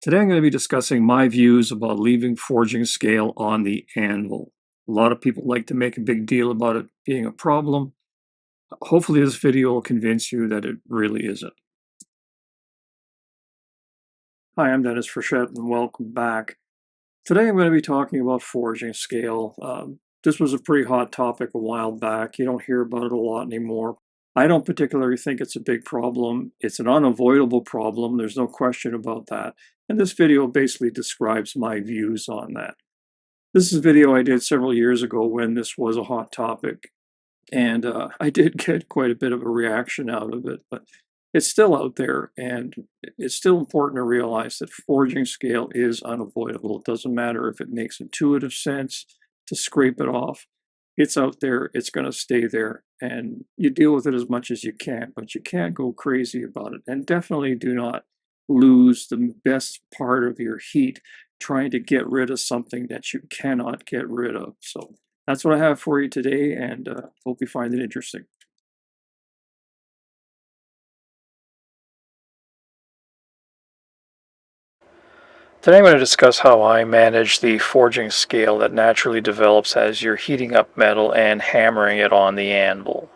Today I'm going to be discussing my views about leaving forging scale on the anvil. A lot of people like to make a big deal about it being a problem. Hopefully this video will convince you that it really isn't. Hi, I'm Dennis Frechette and welcome back. Today I'm going to be talking about forging scale. This was a pretty hot topic a while back. You don't hear about it a lot anymore. I don't particularly think it's a big problem. It's an unavoidable problem. There's no question about that. And this video basically describes my views on that. This is a video I did several years ago when this was a hot topic. And I did get quite a bit of a reaction out of it, but it's still out there. And it's still important to realize that forging scale is unavoidable. It doesn't matter if it makes intuitive sense to scrape it off. It's out there, it's going to stay there, and you deal with it as much as you can, but you can't go crazy about it. And definitely do not lose the best part of your heat trying to get rid of something that you cannot get rid of. So that's what I have for you today, and hope you find it interesting. Today I'm going to discuss how I manage the forging scale that naturally develops as you're heating up metal and hammering it on the anvil.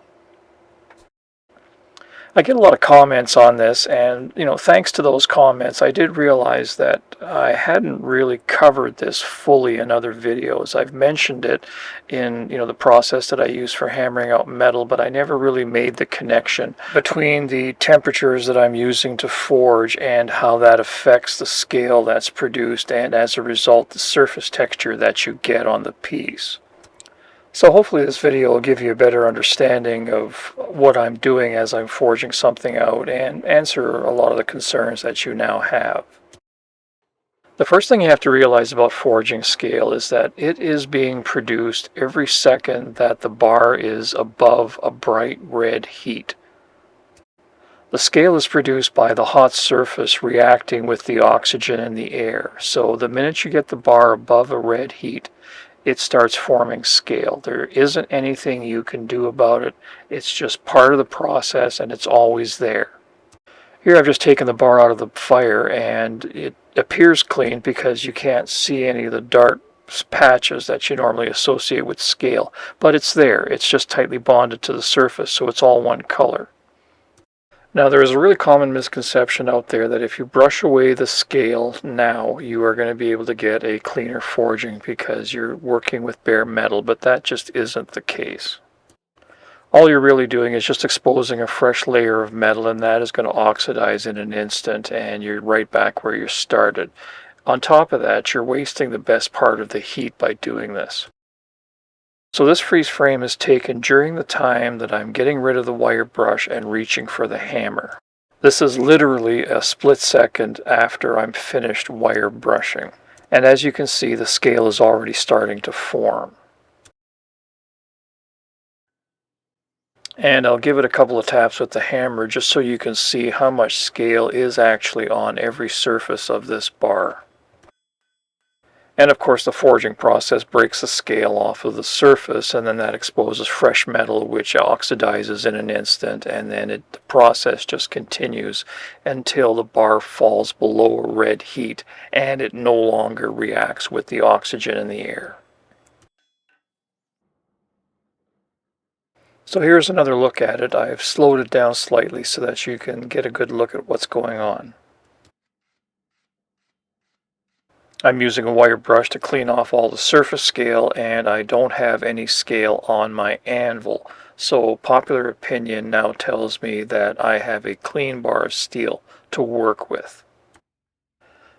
I get a lot of comments on this, and thanks to those comments I did realize that I hadn't really covered this fully in other videos. I've mentioned it in the process that I use for hammering out metal, but I never really made the connection between the temperatures that I'm using to forge and how that affects the scale that's produced, and as a result the surface texture that you get on the piece. So hopefully this video will give you a better understanding of what I'm doing as I'm forging something out and answer a lot of the concerns that you now have. The first thing you have to realize about forging scale is that it is being produced every second that the bar is above a bright red heat. The scale is produced by the hot surface reacting with the oxygen in the air. So the minute you get the bar above a red heat, it starts forming scale. There isn't anything you can do about it. It's just part of the process, and it's always there. Here I've just taken the bar out of the fire, and it appears clean because you can't see any of the dark patches that you normally associate with scale. But it's there. It's just tightly bonded to the surface, so it's all one color. Now, there is a really common misconception out there that if you brush away the scale now, you are going to be able to get a cleaner forging because you're working with bare metal, but that just isn't the case. All you're really doing is just exposing a fresh layer of metal, and that is going to oxidize in an instant, and you're right back where you started. On top of that, you're wasting the best part of the heat by doing this. So this freeze frame is taken during the time that I'm getting rid of the wire brush and reaching for the hammer. This is literally a split second after I'm finished wire brushing. And as you can see, the scale is already starting to form. And I'll give it a couple of taps with the hammer just so you can see how much scale is actually on every surface of this bar. And of course the forging process breaks the scale off of the surface, and then that exposes fresh metal which oxidizes in an instant, and then the process just continues until the bar falls below a red heat and it no longer reacts with the oxygen in the air. So here's another look at it. I've slowed it down slightly so that you can get a good look at what's going on. I'm using a wire brush to clean off all the surface scale, and I don't have any scale on my anvil. So popular opinion now tells me that I have a clean bar of steel to work with.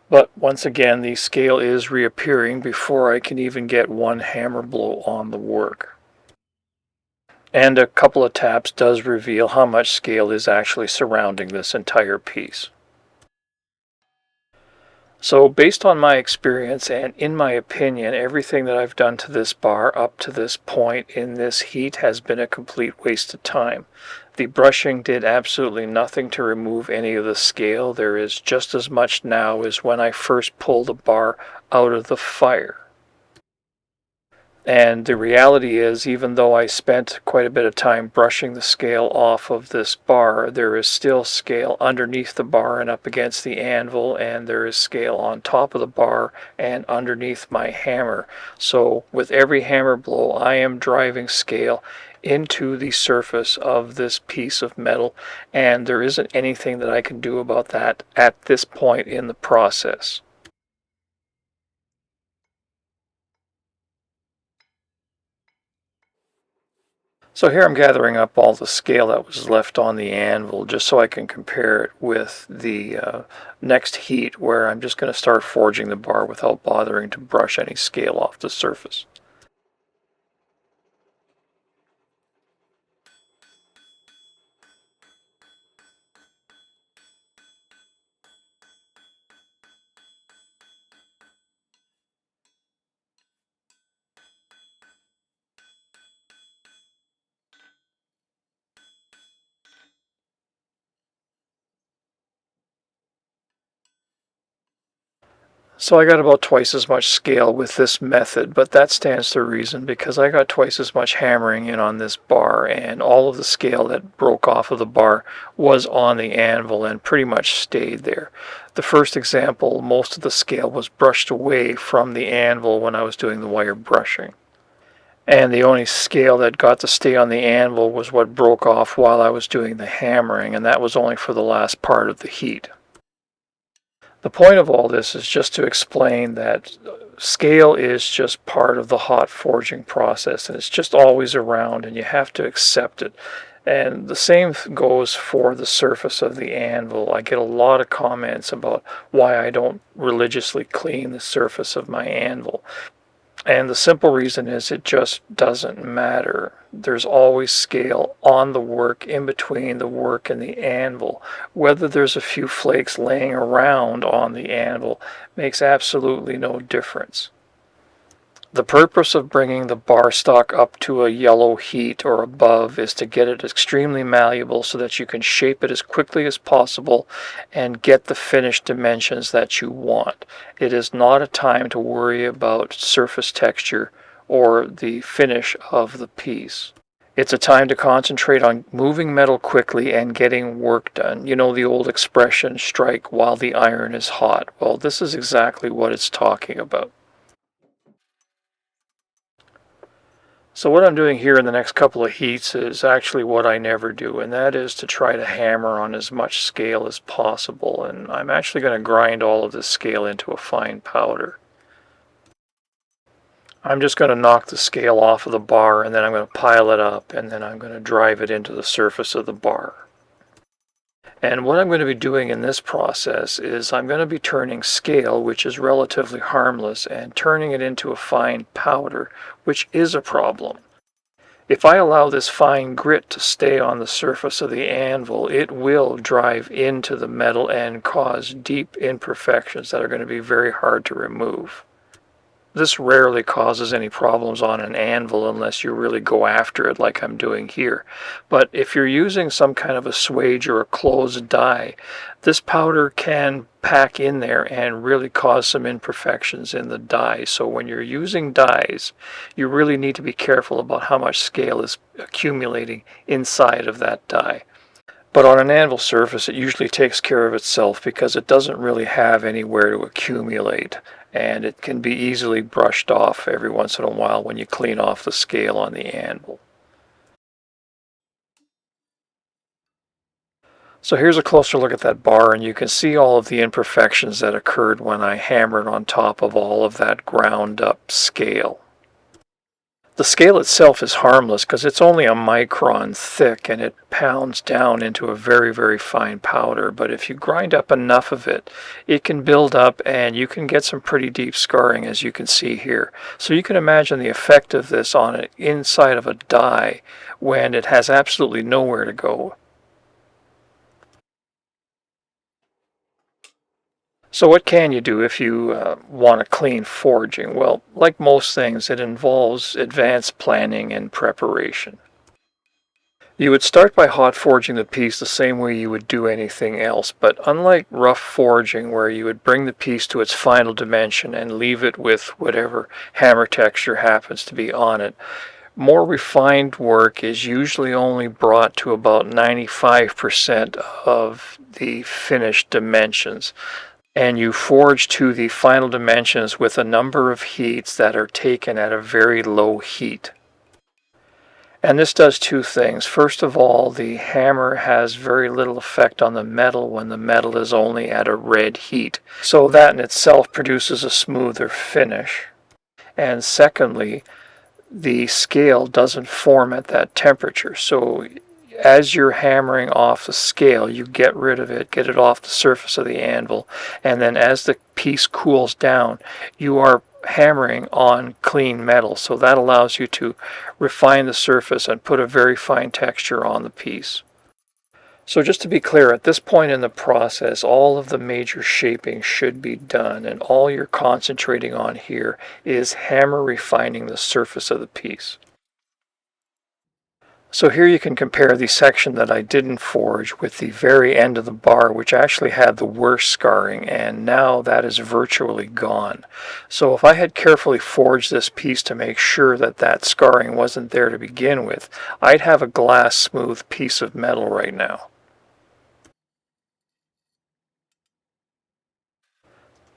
But once again, the scale is reappearing before I can even get one hammer blow on the work. And a couple of taps does reveal how much scale is actually surrounding this entire piece. So based on my experience and in my opinion, everything that I've done to this bar up to this point in this heat has been a complete waste of time. The brushing did absolutely nothing to remove any of the scale. There is just as much now as when I first pulled the bar out of the fire. And the reality is, even though I spent quite a bit of time brushing the scale off of this bar, there is still scale underneath the bar and up against the anvil, and there is scale on top of the bar and underneath my hammer. So with every hammer blow, I am driving scale into the surface of this piece of metal, and there isn't anything that I can do about that at this point in the process. So here I'm gathering up all the scale that was left on the anvil just so I can compare it with the next heat, where I'm just going to start forging the bar without bothering to brush any scale off the surface. So I got about twice as much scale with this method, but that stands to reason because I got twice as much hammering in on this bar, and all of the scale that broke off of the bar was on the anvil and pretty much stayed there. The first example, most of the scale was brushed away from the anvil when I was doing the wire brushing. And the only scale that got to stay on the anvil was what broke off while I was doing the hammering, and that was only for the last part of the heat. The point of all this is just to explain that scale is just part of the hot forging process, and it's just always around, and you have to accept it. And the same goes for the surface of the anvil. I get a lot of comments about why I don't religiously clean the surface of my anvil. And the simple reason is it just doesn't matter. There's always scale on the work, in between the work and the anvil. Whether there's a few flakes laying around on the anvil makes absolutely no difference. The purpose of bringing the bar stock up to a yellow heat or above is to get it extremely malleable so that you can shape it as quickly as possible and get the finished dimensions that you want. It is not a time to worry about surface texture or the finish of the piece. It's a time to concentrate on moving metal quickly and getting work done. You know the old expression, strike while the iron is hot. Well, this is exactly what it's talking about. So what I'm doing here in the next couple of heats is actually what I never do, and that is to try to hammer on as much scale as possible. And I'm actually going to grind all of this scale into a fine powder. I'm just going to knock the scale off of the bar, and then I'm going to pile it up, and then I'm going to drive it into the surface of the bar. And what I'm going to be doing in this process is I'm going to be turning scale, which is relatively harmless, and turning it into a fine powder, which is a problem. If I allow this fine grit to stay on the surface of the anvil, it will drive into the metal and cause deep imperfections that are going to be very hard to remove. This rarely causes any problems on an anvil unless you really go after it like I'm doing here. But if you're using some kind of a swage or a closed die, this powder can pack in there and really cause some imperfections in the die. So when you're using dies, you really need to be careful about how much scale is accumulating inside of that die. But on an anvil surface, it usually takes care of itself because it doesn't really have anywhere to accumulate, and it can be easily brushed off every once in a while when you clean off the scale on the anvil. So here's a closer look at that bar, and you can see all of the imperfections that occurred when I hammered on top of all of that ground up scale. The scale itself is harmless because it's only a micron thick and it pounds down into a very, very fine powder. But if you grind up enough of it, it can build up and you can get some pretty deep scarring, as you can see here. So you can imagine the effect of this on it inside of a die when it has absolutely nowhere to go. So what can you do if you want a clean forging? Well, like most things, it involves advanced planning and preparation. You would start by hot forging the piece the same way you would do anything else, but unlike rough forging where you would bring the piece to its final dimension and leave it with whatever hammer texture happens to be on it, more refined work is usually only brought to about 95% of the finished dimensions, and you forge to the final dimensions with a number of heats that are taken at a very low heat. And this does two things. First of all, the hammer has very little effect on the metal when the metal is only at a red heat, so that in itself produces a smoother finish. And secondly, the scale doesn't form at that temperature, so as you're hammering off the scale, you get rid of it, get it off the surface of the anvil, and then as the piece cools down, you are hammering on clean metal, so that allows you to refine the surface and put a very fine texture on the piece. So just to be clear, at this point in the process, all of the major shaping should be done, and all you're concentrating on here is hammer refining the surface of the piece. So here you can compare the section that I didn't forge with the very end of the bar, which actually had the worst scarring, and now that is virtually gone. So if I had carefully forged this piece to make sure that that scarring wasn't there to begin with, I'd have a glass smooth piece of metal right now.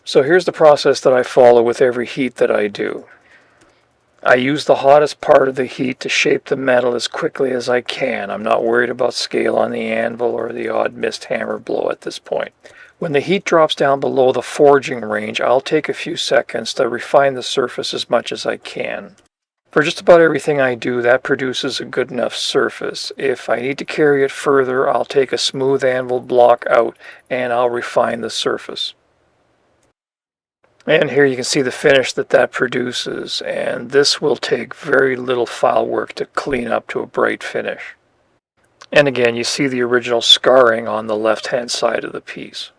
So here's the process that I follow with every heat that I do. I use the hottest part of the heat to shape the metal as quickly as I can. I'm not worried about scale on the anvil or the odd missed hammer blow at this point. When the heat drops down below the forging range, I'll take a few seconds to refine the surface as much as I can. For just about everything I do, that produces a good enough surface. If I need to carry it further, I'll take a smooth anvil block out and I'll refine the surface. And here you can see the finish that produces, and this will take very little file work to clean up to a bright finish. And again, you see the original scarring on the left-hand side of the piece.